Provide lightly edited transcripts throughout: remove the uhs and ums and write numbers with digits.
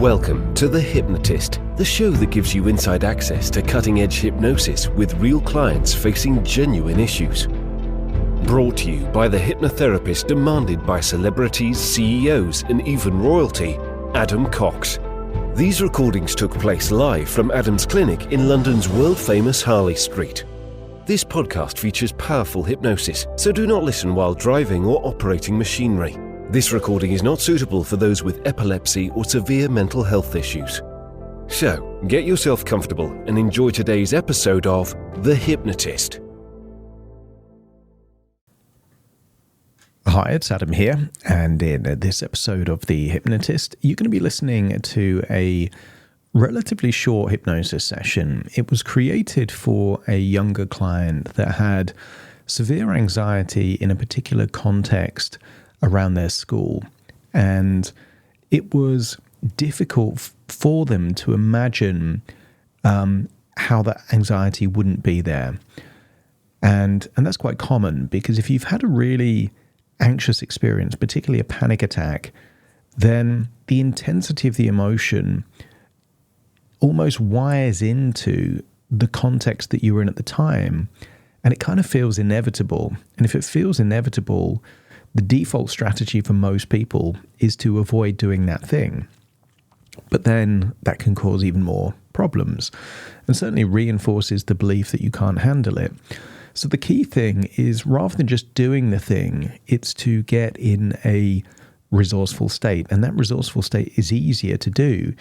Welcome to The Hypnotist, the show that gives you inside access to cutting-edge hypnosis with real clients facing genuine issues. Brought to you by the hypnotherapist demanded by celebrities, CEOs, and even royalty, Adam Cox. These recordings took place live from Adam's clinic in London's world-famous Harley Street. This podcast features powerful hypnosis, so do not listen while driving or operating machinery. This recording is not suitable for those with epilepsy or severe mental health issues. So, get yourself comfortable and enjoy today's episode of The Hypnotist. Hi, it's Adam here, and in this episode of The Hypnotist, you're going to be listening to a relatively short hypnosis session. It was created for a younger client that had severe anxiety in a particular context around their school, and it was difficult for them to imagine how that anxiety wouldn't be there. And that's quite common, because if you've had a really anxious experience, particularly a panic attack, then the intensity of the emotion almost wires into the context that you were in at the time, and it kind of feels inevitable. And if it feels inevitable, the default strategy for most people is to avoid doing that thing. But then that can cause even more problems, and certainly reinforces the belief that you can't handle it. So the key thing is, rather than just doing the thing, it's to get in a resourceful state. And that resourceful state is easier to do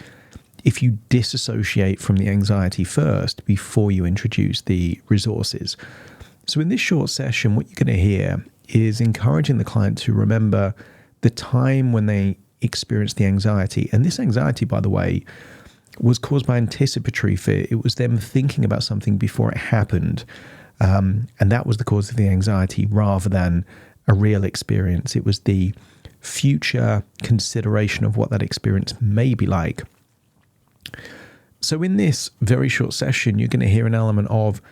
if you disassociate from the anxiety first before you introduce the resources. So in this short session, what you're going to hear is encouraging the client to remember the time when they experienced the anxiety. And this anxiety, by the way, was caused by anticipatory fear. It was them thinking about something before it happened. And that was the cause of the anxiety rather than a real experience. It was the future consideration of what that experience may be like. So in this very short session, you're going to hear an element of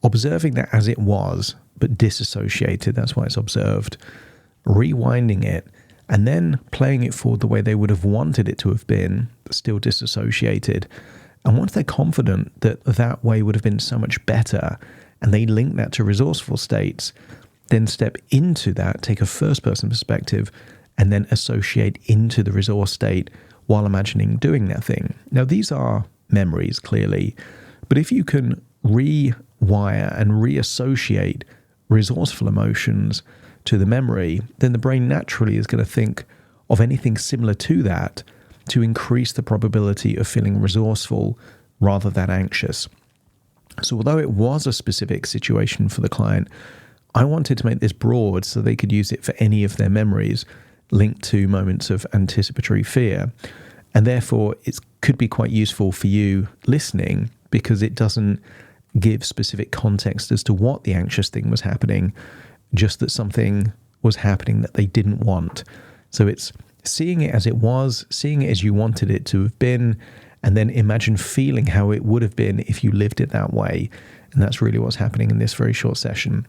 observing that as it was, but disassociated. That's why it's observed. Rewinding it, and then playing it forward the way they would have wanted it to have been, but still disassociated. And once they're confident that that way would have been so much better, and they link that to resourceful states, then step into that, take a first-person perspective, and then associate into the resource state while imagining doing that thing. Now, these are memories, clearly, but if you can rewire and reassociate resourceful emotions to the memory, then the brain naturally is going to think of anything similar to that to increase the probability of feeling resourceful rather than anxious. So although it was a specific situation for the client, I wanted to make this broad so they could use it for any of their memories linked to moments of anticipatory fear. And therefore, it could be quite useful for you listening, because it doesn't give specific context as to what the anxious thing was happening, just that something was happening that they didn't want. So it's seeing it as it was, seeing it as you wanted it to have been, and then imagine feeling how it would have been if you lived it that way. And that's really what's happening in this very short session.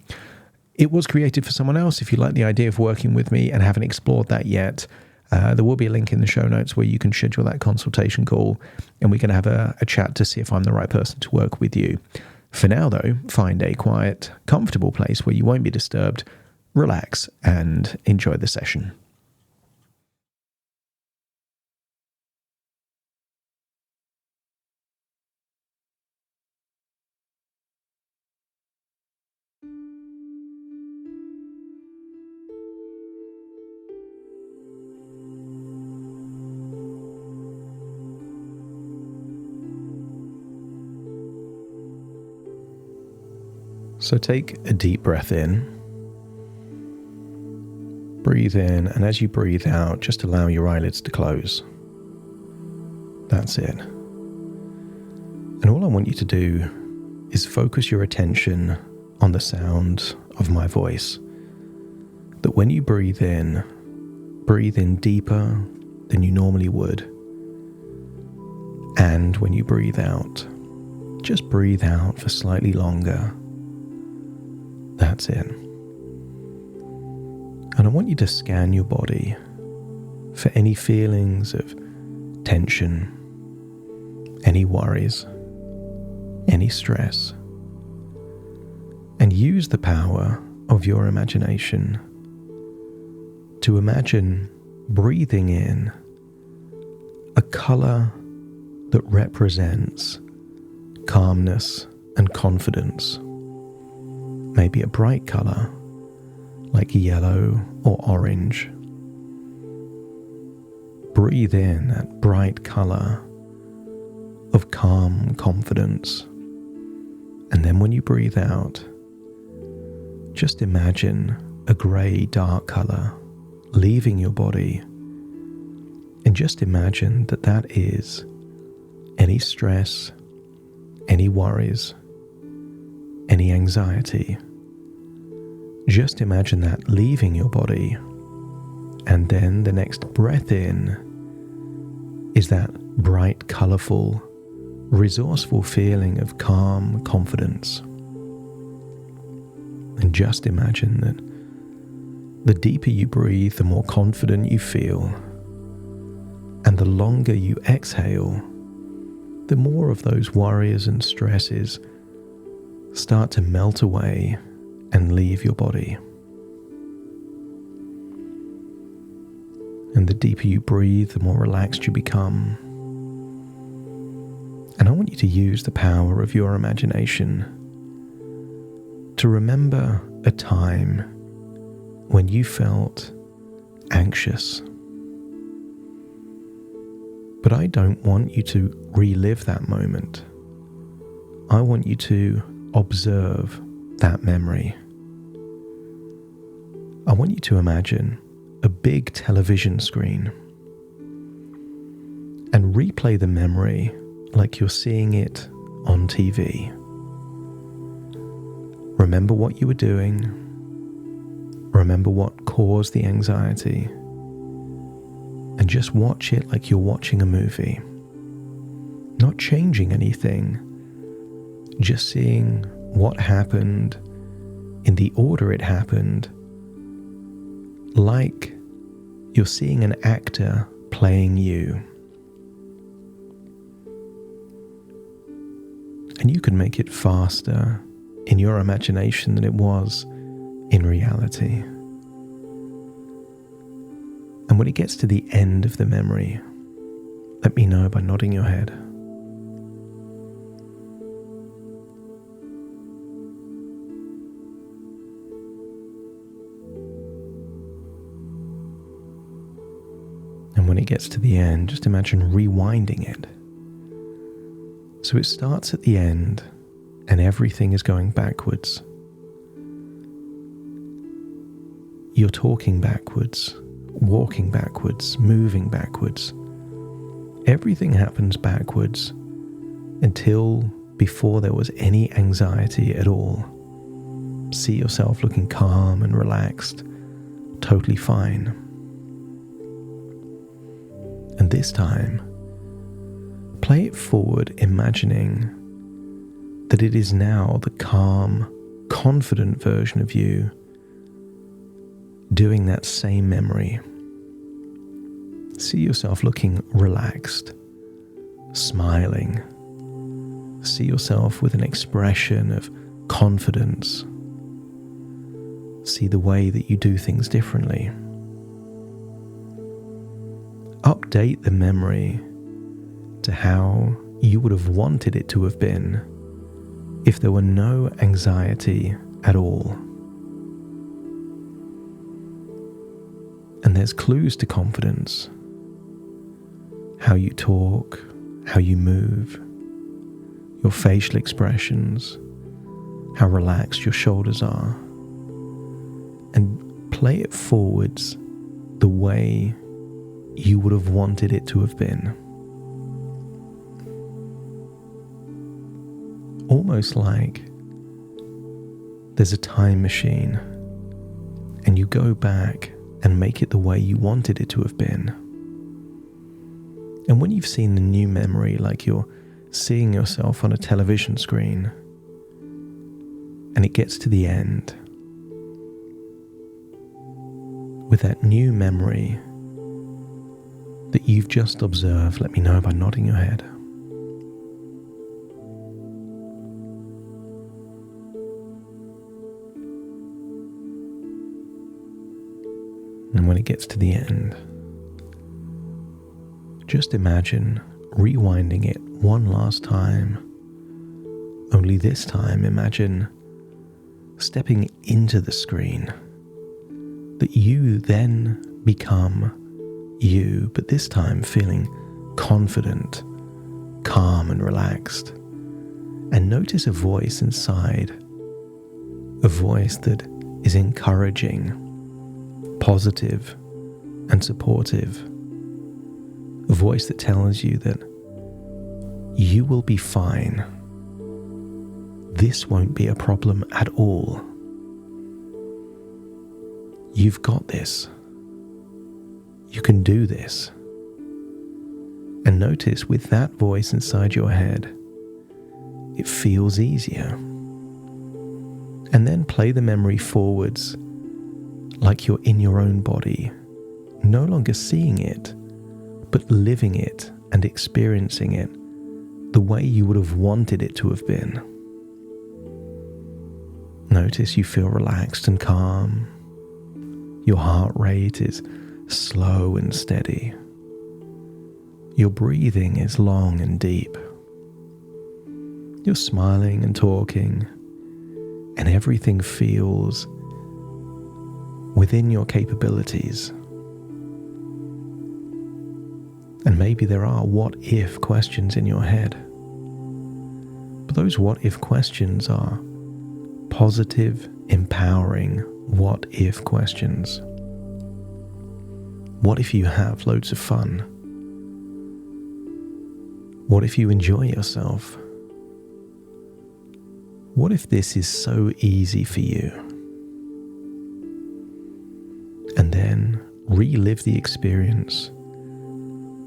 It was created for someone else. If you like the idea of working with me and haven't explored that yet, there will be a link in the show notes where you can schedule that consultation call, and we can have a chat to see if I'm the right person to work with you. For now, though, find a quiet, comfortable place where you won't be disturbed, relax, and enjoy the session. So take a deep breath in, breathe in, and as you breathe out, just allow your eyelids to close. That's it. And all I want you to do is focus your attention on the sound of my voice. That when you breathe in deeper than you normally would. And when you breathe out, just breathe out for slightly longer. That's it. And I want you to scan your body for any feelings of tension, any worries, any stress, and use the power of your imagination to imagine breathing in a color that represents calmness and confidence. Maybe a bright color like yellow or orange. Breathe in that bright color of calm confidence. And then when you breathe out, just imagine a grey dark color leaving your body, and just imagine that that is any stress, any worries, any anxiety. Just imagine that leaving your body, and then the next breath in is that bright, colourful, resourceful feeling of calm confidence. And just imagine that the deeper you breathe, the more confident you feel. And the longer you exhale, the more of those worries and stresses start to melt away and leave your body. And the deeper you breathe, the more relaxed you become. And I want you to use the power of your imagination to remember a time when you felt anxious. But I don't want you to relive that moment. I want you to observe that memory. I want you to imagine a big television screen and replay the memory like you're seeing it on TV. Remember what you were doing. Remember what caused the anxiety. And just watch it like you're watching a movie. Not changing anything. Just seeing what happened in the order it happened. Like you're seeing an actor playing you. And you can make it faster in your imagination than it was in reality. And when it gets to the end of the memory, let me know by nodding your head. And when it gets to the end, just imagine rewinding it. So it starts at the end and everything is going backwards. You're talking backwards, walking backwards, moving backwards. Everything happens backwards until before there was any anxiety at all. See yourself looking calm and relaxed, totally fine. And this time, play it forward, imagining that it is now the calm, confident version of you doing that same memory. See yourself looking relaxed, smiling. See yourself with an expression of confidence. See the way that you do things differently. Update the memory to how you would have wanted it to have been if there were no anxiety at all. And there's clues to confidence. How you talk, how you move, your facial expressions, how relaxed your shoulders are. And play it forwards the way you would have wanted it to have been. Almost like there's a time machine and you go back and make it the way you wanted it to have been. And when you've seen the new memory, like you're seeing yourself on a television screen, and it gets to the end, with that new memory, that you've just observed, let me know by nodding your head. And when it gets to the end, just imagine rewinding it one last time. Only this time, imagine stepping into the screen, that you then become you, but this time feeling confident, calm and relaxed. And notice a voice inside, a voice that is encouraging, positive and supportive, a voice that tells you that you will be fine. This won't be a problem at all. You've got this. You can do this. And notice with that voice inside your head, it feels easier. And then play the memory forwards like you're in your own body, no longer seeing it, but living it and experiencing it the way you would have wanted it to have been. Notice you feel relaxed and calm. Your heart rate is slow and steady. Your breathing is long and deep. You're smiling and talking, and everything feels within your capabilities. And maybe there are what-if questions in your head. But those what-if questions are positive, empowering what-if questions. What if you have loads of fun? What if you enjoy yourself? What if this is so easy for you? And then relive the experience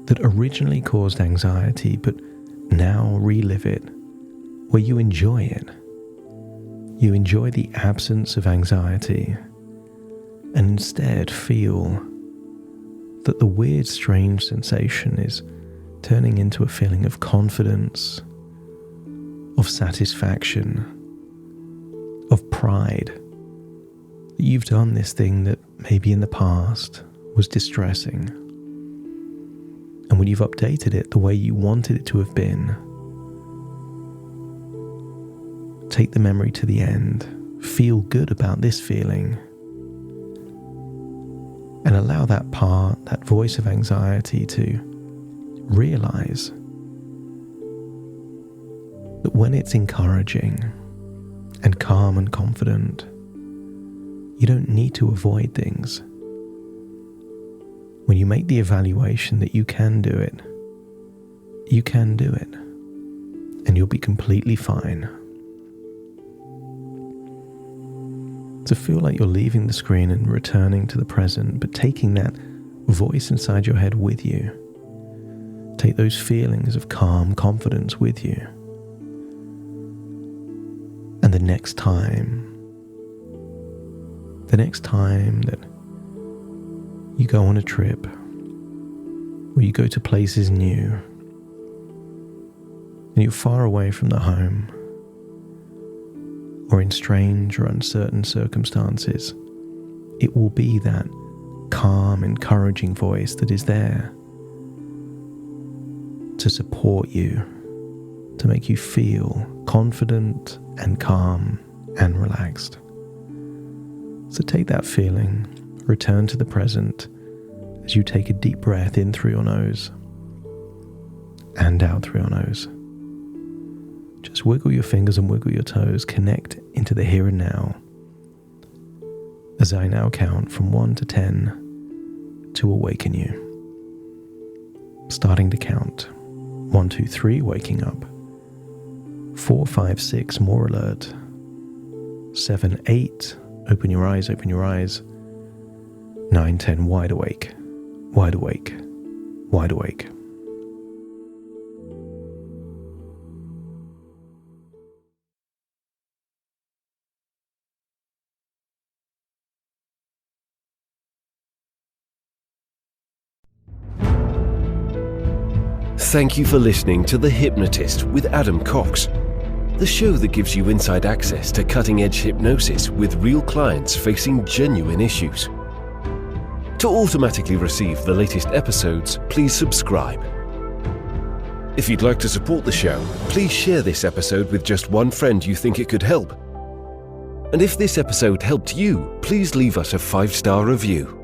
that originally caused anxiety, but now relive it where you enjoy it. You enjoy the absence of anxiety and instead feel that the weird, strange sensation is turning into a feeling of confidence, of satisfaction, of pride that you've done this thing that maybe in the past was distressing. And when you've updated it the way you wanted it to have been, take the memory to the end, feel good about this feeling, and allow that part, that voice of anxiety to realize that when it's encouraging and calm and confident, you don't need to avoid things. When you make the evaluation that you can do it, you can do it, and you'll be completely fine. To feel like you're leaving the screen and returning to the present, but taking that voice inside your head with you. Take those feelings of calm confidence with you. And the next time that you go on a trip, or you go to places new, and you're far away from the home, or in strange or uncertain circumstances, it will be that calm, encouraging voice that is there to support you, to make you feel confident and calm and relaxed. So take that feeling, return to the present as you take a deep breath in through your nose and out through your nose. Just wiggle your fingers and wiggle your toes, connect into the here and now as I now count from 1 to 10 to awaken you. Starting to count. 1, 2, 3, waking up. 4, 5, 6, more alert. 7, 8, open your eyes, open your eyes. 9, 10, wide awake, wide awake, wide awake. Thank you for listening to The Hypnotist with Adam Cox, the show that gives you inside access to cutting-edge hypnosis with real clients facing genuine issues. To automatically receive the latest episodes, please subscribe. If you'd like to support the show, please share this episode with just one friend you think it could help. And if this episode helped you, please leave us a 5-star review.